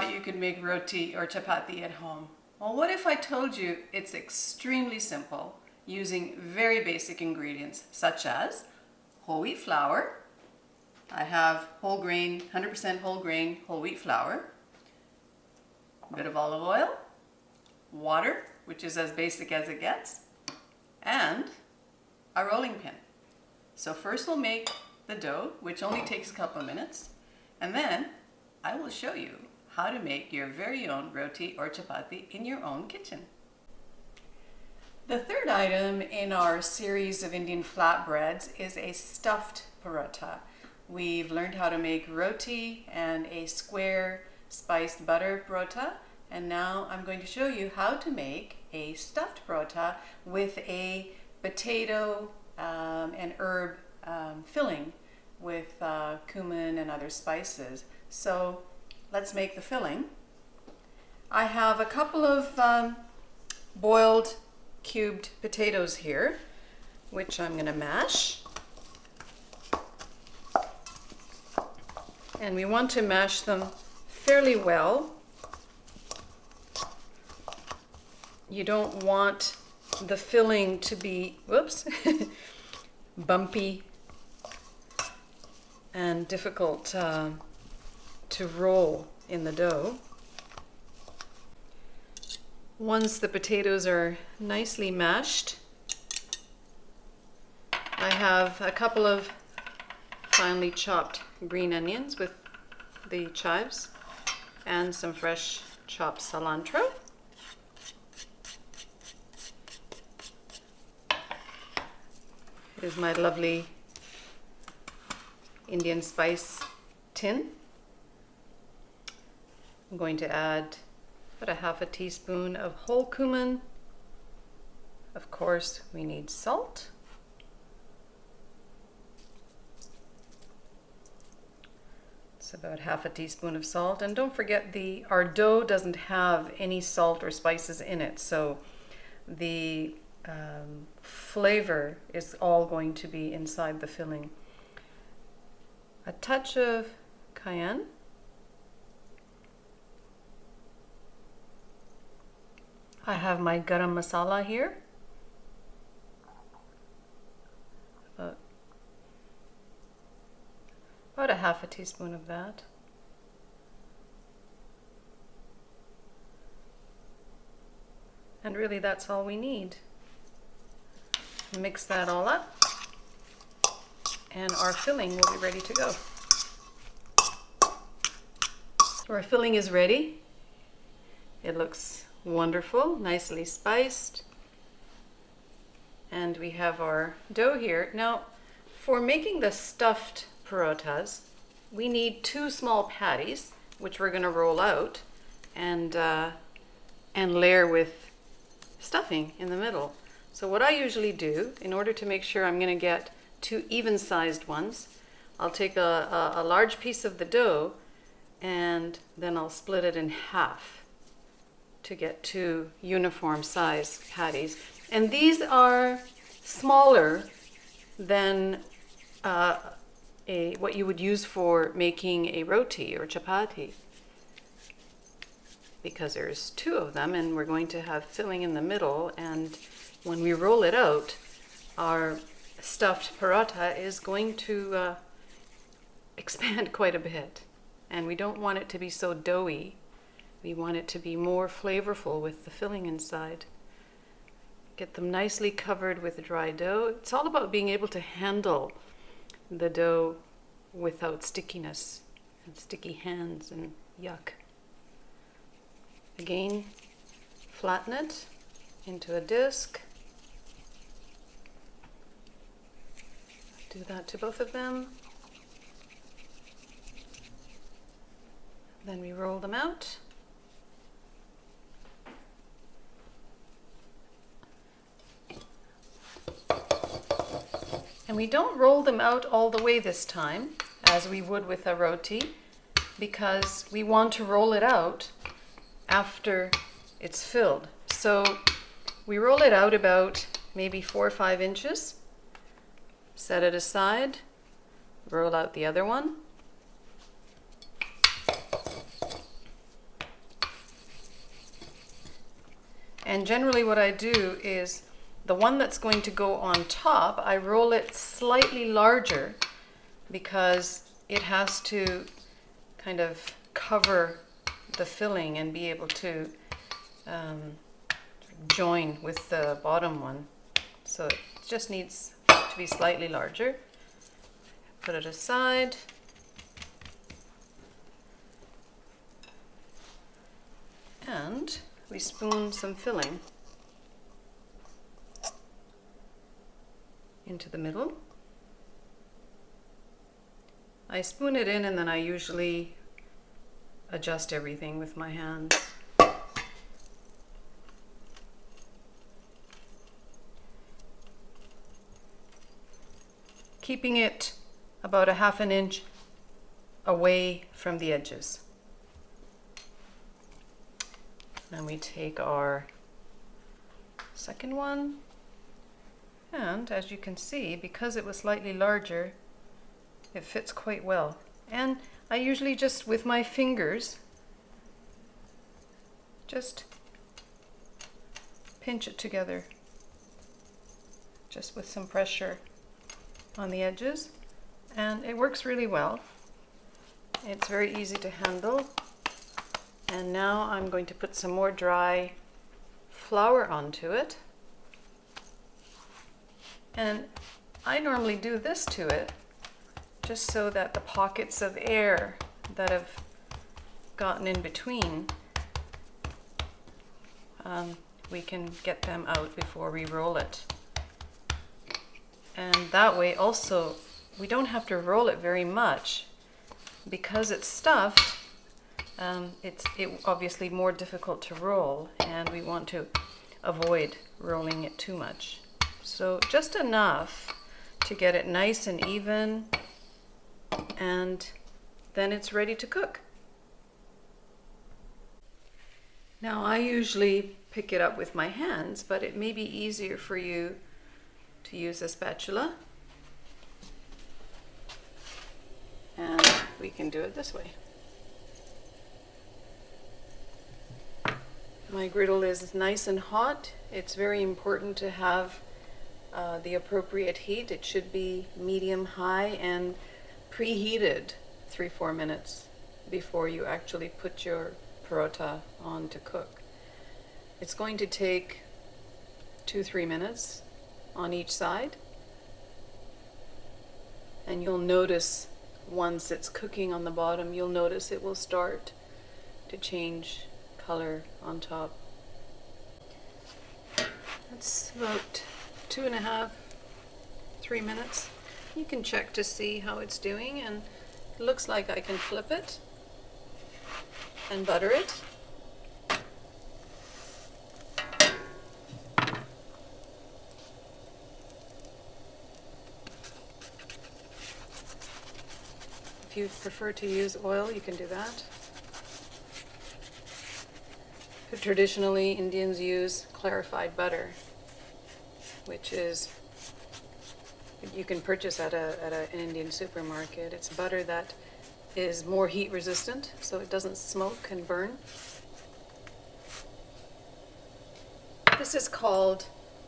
thought you could make roti or chapati at home. Well, what if I told you it's extremely simple using very basic ingredients such as whole wheat flour. I have whole grain, 100% whole grain, whole wheat flour, a bit of olive oil, water, which is as basic as it gets, and a rolling pin. So first we'll make the dough, which only takes a couple of minutes, and then I will show you how to make your very own roti or chapati in your own kitchen. The third item in our series of Indian flatbreads is a stuffed paratha. We've learned how to make roti and a square spiced butter paratha, and now I'm going to show you how to make a stuffed paratha with a potato and herb filling with cumin and other spices. So let's make the filling. I have a couple of boiled cubed potatoes here, which I'm going to mash. And we want to mash them fairly well. You don't want the filling to be, whoops, bumpy and difficult to roll in the dough. Once the potatoes are nicely mashed, I have a couple of finely chopped green onions with the chives and some fresh chopped cilantro. Here's my lovely Indian spice tin. I'm going to add about a half a teaspoon of whole cumin. Of course, we need salt. It's about half a teaspoon of salt. And don't forget, our dough doesn't have any salt or spices in it, so the flavor is all going to be inside the filling. A touch of cayenne. I have my garam masala here. About a half a teaspoon of that. And really that's all we need. Mix that all up and our filling will be ready to go. So our filling is ready. It looks wonderful, nicely spiced. And we have our dough here. Now, for making the stuffed parathas, we need 2 small patties, which we're going to roll out and layer with stuffing in the middle. So what I usually do, in order to make sure I'm going to get 2 even-sized ones, I'll take a large piece of the dough and then I'll split it in half to get 2 uniform size patties. And these are smaller than what you would use for making a roti or chapati, because there's 2 of them and we're going to have filling in the middle, and when we roll it out, our stuffed paratha is going to expand quite a bit, and we don't want it to be so doughy. We want it to be more flavorful with the filling inside. Get them nicely covered with dry dough. It's all about being able to handle the dough without stickiness and sticky hands and yuck. Again, flatten it into a disc. Do that to both of them. Then we roll them out. And we don't roll them out all the way this time, as we would with a roti, because we want to roll it out after it's filled. So we roll it out about maybe 4 or 5 inches, set it aside, roll out the other one, And generally what I do is the one that's going to go on top, I roll it slightly larger because it has to kind of cover the filling and be able to join with the bottom one. So it just needs to be slightly larger. Put it aside. And we spoon some filling into the middle. I spoon it in and then I usually adjust everything with my hands. Keeping it about 1/2 inch away from the edges. Then we take our second one, and as you can see, because it was slightly larger, it fits quite well. And I usually just with my fingers just pinch it together, just with some pressure on the edges, and it works really well. It's very easy to handle. And now I'm going to put some more dry flour onto it. And I normally do this to it just so that the pockets of air that have gotten in between, we can get them out before we roll it. And that way also, we don't have to roll it very much because it's stuffed. It's obviously more difficult to roll, and we want to avoid rolling it too much. So just enough to get it nice and even, and then it's ready to cook. Now I usually pick it up with my hands, but it may be easier for you to use a spatula. And we can do it this way. My griddle is nice and hot. It's very important to have the appropriate heat. It should be medium-high and preheated 3-4 minutes before you actually put your paratha on to cook. It's going to take 2-3 minutes on each side, and you'll notice once it's cooking on the bottom, you'll notice it will start to change color on top. That's about 2.5-3 minutes. You can check to see how it's doing, and it looks like I can flip it and butter it. If you prefer to use oil, you can do that. But traditionally, Indians use clarified butter, which is, you can purchase at an Indian supermarket. It's butter that is more heat resistant, so it doesn't smoke and burn. This is called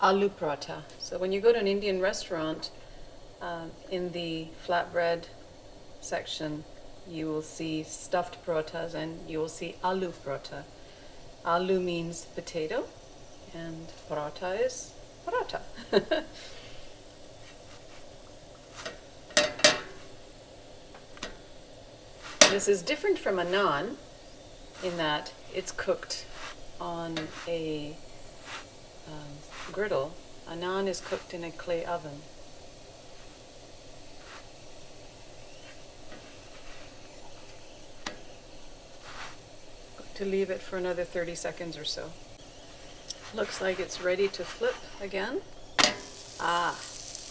aloo paratha. So when you go to an Indian restaurant, in the flatbread section, you will see stuffed parathas and you will see aloo paratha. Aloo means potato, and paratha is paratha. This is different from a naan in that it's cooked on a griddle. A naan is cooked in a clay oven. To leave it for another 30 seconds or so. Looks like it's ready to flip again. Ah,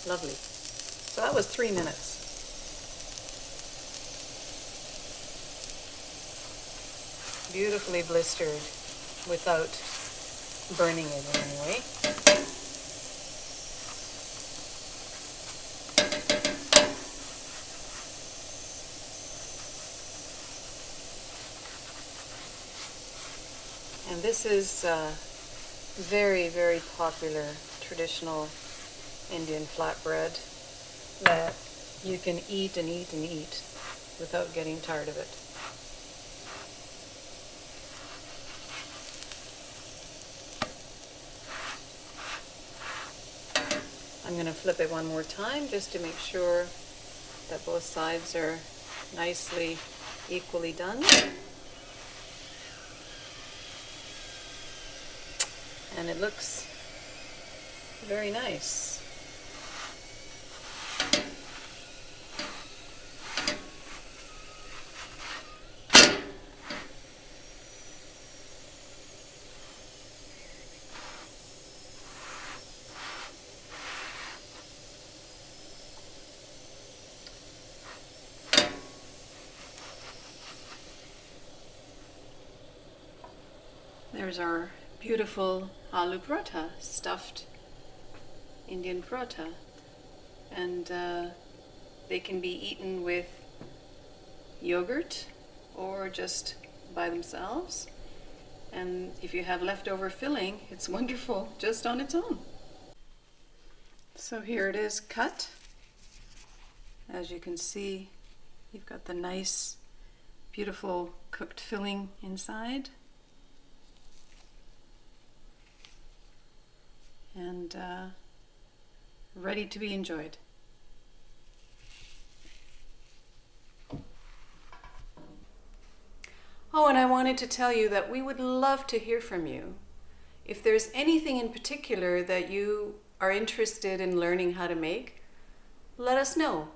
lovely. So that was 3 minutes. Beautifully blistered without burning it in any way. And this is very, very popular traditional Indian flatbread that you can eat and eat and eat without getting tired of it. I'm going to flip it one more time just to make sure that both sides are nicely equally done. And it looks very nice. There's our beautiful aloo paratha, stuffed Indian paratha, and they can be eaten with yogurt or just by themselves, and if you have leftover filling, it's wonderful just on its own. So here it is cut. As you can see, you've got the nice beautiful cooked filling inside. And ready to be enjoyed. Oh, and I wanted to tell you that we would love to hear from you. If there's anything in particular that you are interested in learning how to make, let us know.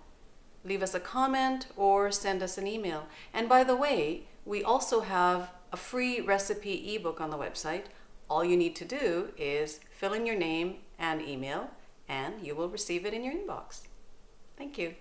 Leave us a comment or send us an email. And by the way, we also have a free recipe ebook on the website. All you need to do is fill in your name and email, and you will receive it in your inbox. Thank you.